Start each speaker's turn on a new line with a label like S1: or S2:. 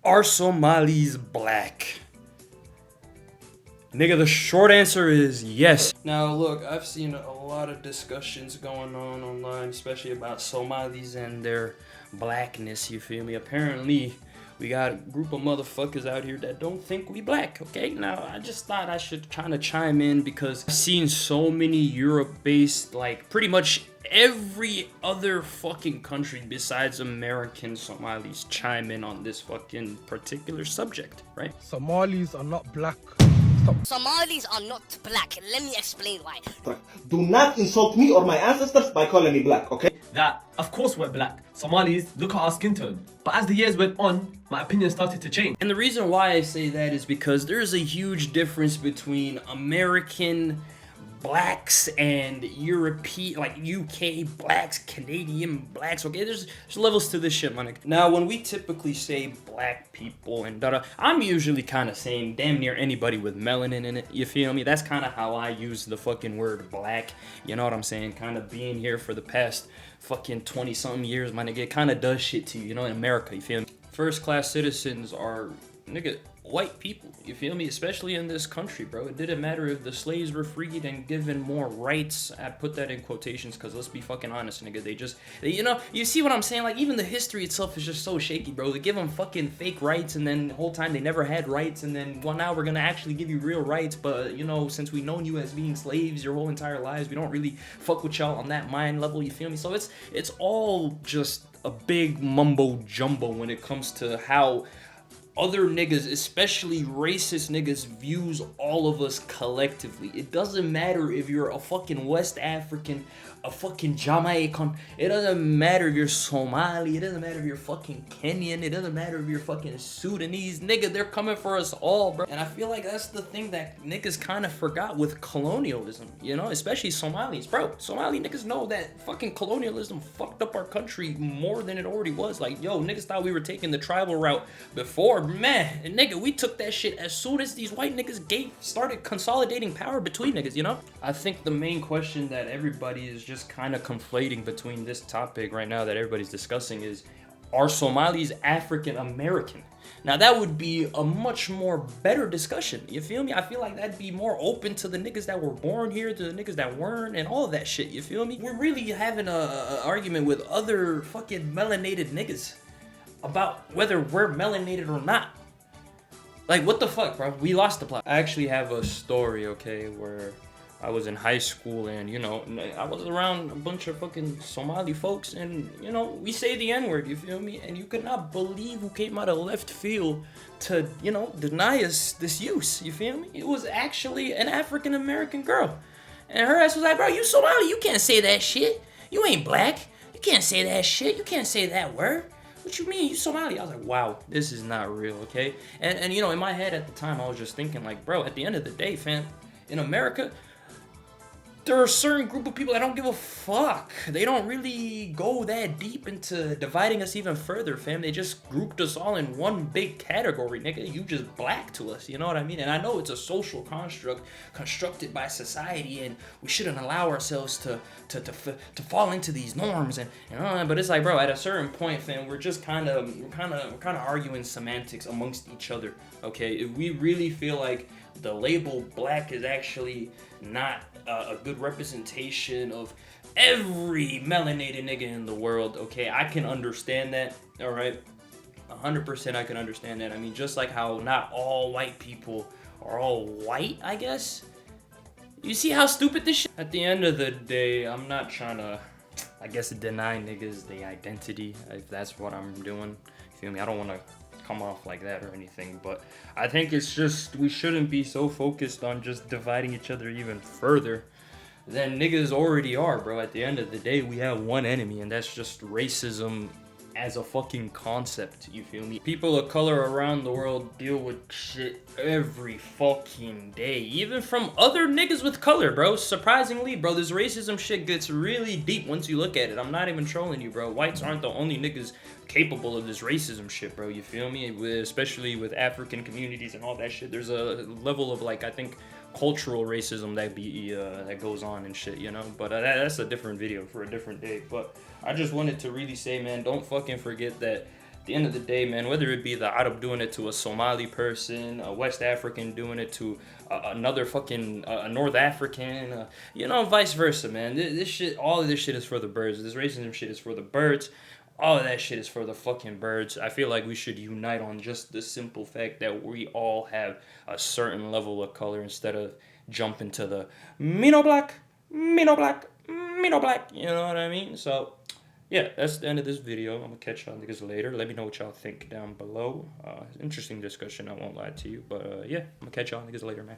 S1: Are Somalis black? Nigga, the short answer is yes. Now look, I've seen a lot of discussions going on online, especially about Somalis and their blackness, you feel me? Apparently, we got a group of motherfuckers out here that don't think we black, okay? Now, I just thought I should kind of chime in because I've seen so many Europe-based, like, pretty much every other fucking country besides American Somalis chime in on this fucking particular subject, right?
S2: Somalis are not black.
S3: Somalis are not black. Let me explain why.
S4: Do not insult me or my ancestors by calling me black, okay?
S5: That, of course we're black. Somalis, look at our skin tone. But as the years went on, my opinion started to change.
S1: And the reason why I say that is because there's a huge difference between American blacks and European, like UK blacks, Canadian blacks, okay? There's levels to this shit, my nigga. Now, when we typically say black people and da-da, I'm usually kind of saying damn near anybody with melanin in it, you feel me? That's kind of how I use the fucking word black, you know what I'm saying? Kind of being here for the past fucking 20-something years, my nigga, it kind of does shit to you, you know, in America, you feel me? First-class citizens are, nigga, white people, you feel me? Especially in this country, bro. It didn't matter if the slaves were freed and given more rights. I put that in quotations because let's be fucking honest, nigga. They, you know, you see what I'm saying? Like, even the history itself is just so shaky, bro. They give them fucking fake rights and then the whole time they never had rights, and then, well, now we're gonna actually give you real rights, but, you know, since we known you as being slaves your whole entire lives, we don't really fuck with y'all on that mind level, you feel me? So it's all just a big mumbo jumbo when it comes to how other niggas, especially racist niggas, views all of us collectively. It doesn't matter if you're a fucking West African, a fucking Jamaican. It doesn't matter if you're Somali. It doesn't matter if you're fucking Kenyan. It doesn't matter if you're fucking Sudanese. Nigga, they're coming for us all, bro. And I feel like that's the thing that niggas kind of forgot with colonialism, you know? Especially Somalis. Bro, Somali niggas know that fucking colonialism fucked up our country more than it already was. Like, yo, niggas thought we were taking the tribal route before. Man, and nigga, we took that shit as soon as these white niggas started consolidating power between niggas, you know? I think the main question that everybody is just kind of conflating between this topic right now that everybody's discussing is, are Somalis African American? Now that would be a much more better discussion, you feel me? I feel like that'd be more open to the niggas that were born here, to the niggas that weren't, and all of that shit, you feel me? We're really having a argument with other fucking melanated niggas about whether we're melanated or not. Like, what the fuck, bro? We lost the plot. I actually have a story, okay, where I was in high school and, you know, I was around a bunch of fucking Somali folks and, you know, we say the N-word, you feel me? And you could not believe who came out of left field to, you know, deny us this use, you feel me? It was actually an African-American girl. And her ass was like, bro, you Somali, you can't say that shit. You ain't black. You can't say that shit. You can't say that word. What you mean? You Somali? I was like, wow, this is not real, okay? And you know, in my head at the time, I was just thinking like, bro, at the end of the day, fam, in America, there are a certain group of people that don't give a fuck. They don't really go that deep into dividing us even further, fam. They just grouped us all in one big category, nigga. You just black to us, you know what I mean? And I know it's a social construct constructed by society, and we shouldn't allow ourselves to fall into these norms, and but it's like, bro, at a certain point, fam, we're just kind of arguing semantics amongst each other, okay? If we really feel like the label black is actually not a good representation of every melanated nigga in the world, okay, I can understand that, all right? 100% I can understand that. I mean, just like how not all white people are all white, I guess. You see how stupid this shit? At the end of the day, I'm not trying to, I guess, deny niggas the identity, if that's what I'm doing. You feel me? I don't want to come off like that or anything, but I think it's just, we shouldn't be so focused on just dividing each other even further than niggas already are, bro. At the end of the day, we have one enemy, and that's just racism as a fucking concept, you feel me? People of color around the world deal with shit every fucking day, even from other niggas with color, bro. Surprisingly, bro, this racism shit gets really deep once you look at it. I'm not even trolling you, bro. Whites aren't the only niggas capable of this racism shit, bro, you feel me? Especially with African communities and all that shit, there's a level of, like, I think, cultural racism that goes on and shit, you know? But that's a different video for a different day. But I just wanted to really say, man, don't fucking forget that the end of the day, man, whether it be the Arab doing it to a Somali person, a West African doing it to another fucking North African, you know, vice versa, man. This shit, all of this shit is for the birds. This racism shit is for the birds. All of that shit is for the fucking birds. I feel like we should unite on just the simple fact that we all have a certain level of color instead of jumping to the me no black, me no black, me no black. You know what I mean? So yeah, that's the end of this video. I'm gonna catch y'all niggas later. Let me know what y'all think down below. Interesting discussion, I won't lie to you. But yeah, I'm gonna catch y'all niggas later, man.